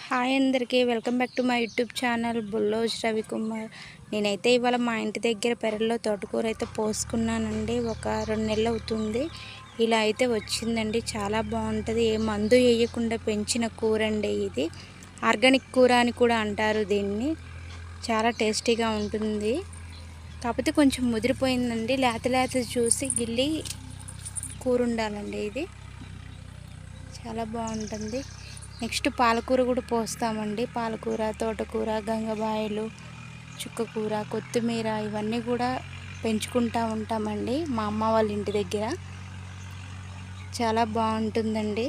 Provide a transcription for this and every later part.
Hi అందరికీ welcome back to my YouTube channel బుల్లోజ్ రవికుమార్. నేనైతే ఇవాళ మా ఇంటి దగ్గర పెరట్లో తోటకూర అయితే పోసుకున్నానండి. ఒక 2 నెలలు అవుతుంది. ఇలా అయితే వచ్చిందండి. చాలా బాగుంటుంది. ఏ మందు వేయకుండా పెంచిన కూర అండి ఇది. ఆర్గానిక్ కూర అని కూడా అంటారు దీన్ని. చాలా టేస్టీగా ఉంటుంది. కాకపోతే కొంచెం ముదిరిపోయిందండి. లేత చూసి గిల్లి కూర ఉండాలండి ఇది. చాలా బాగుంటుంది. నెక్స్ట్ పాలకూర కూడా పోస్తామండి. పాలకూర, తోటకూర, గంగబాయలు, చుక్కకూర, కొత్తిమీర ఇవన్నీ కూడా పెంచుకుంటూ ఉంటామండి మా అమ్మ వాళ్ళ ఇంటి దగ్గర. చాలా బాగుంటుందండి.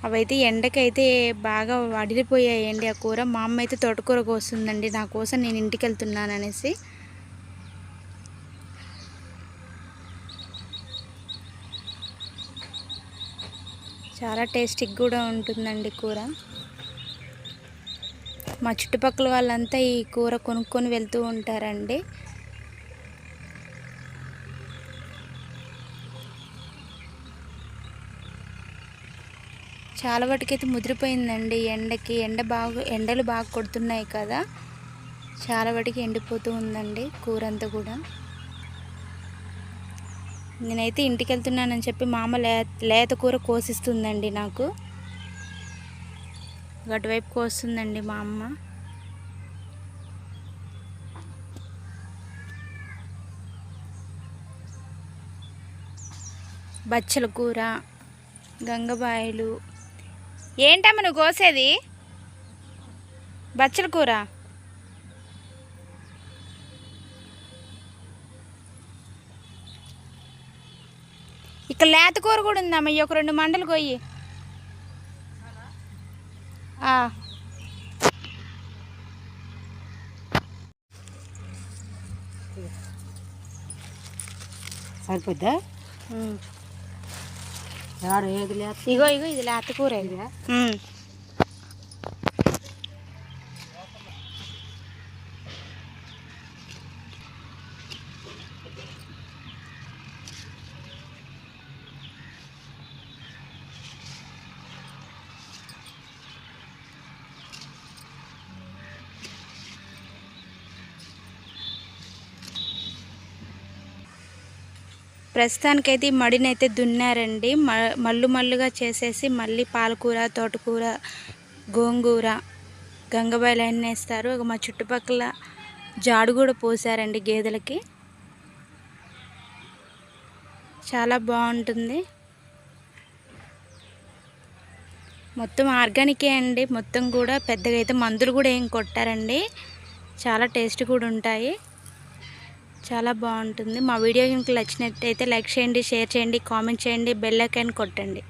అవైతే ఎండకైతే బాగా వడిలిపోయాయండి ఆ కూర. మా అమ్మ అయితే తోటకూర కోస్తుందండి నా కోసం, నేను ఇంటికి వెళ్తున్నాను అనేసి. చాలా టేస్టీగా కూడా ఉంటుందండి కూర. మా చుట్టుపక్కల వాళ్ళంతా ఈ కూర కొనుక్కొని వెళ్తూ ఉంటారండి. చాలా వాటికైతే ముదిరిపోయిందండి ఎండకి. ఎండలు బాగా కొడుతున్నాయి కదా, చాలా వాటికి ఎండిపోతూ ఉందండి కూర అంతా కూడా. నేనైతే ఇంటికి వెళ్తున్నానని చెప్పి మా అమ్మ లేత కూర కోసిస్తుందండి నాకు. అటువైపు కోస్తుందండి మా అమ్మ. బచ్చల కూర, గంగబాయలు. ఏంటమ్మ నువ్వు కోసేది? బచ్చల కూర. ఇక్కడ లేత కూర కూడా ఉందమ్మ. ఈ ఒక 2 మండలు కొయ్యి. సరిపోద్దా? ఇగో ఇది లేత కూర. ప్రస్తుతానికైతే ఈ మడినైతే దున్నారండి. మల్లుగా చేసేసి మళ్ళీ పాలకూర, తోటకూర, గోంగూర, గంగబాయలు అన్నీ వేస్తారు. మా చుట్టుపక్కల జాడు కూడా పోసారండి గేదెలకి. చాలా బాగుంటుంది. మొత్తం ఆర్గానికే అండి. మొత్తం కూడా పెద్దగా అయితే మందులు కూడా ఏం కొట్టారండి. చాలా టేస్ట్ కూడా ఉంటాయి. చాలా బాగుంటుంది. మా వీడియో కనుక నచ్చినట్టయితే లైక్ చేయండి, షేర్ చేయండి, కామెంట్ చేయండి, బెల్ ఐకాన్ కొట్టండి.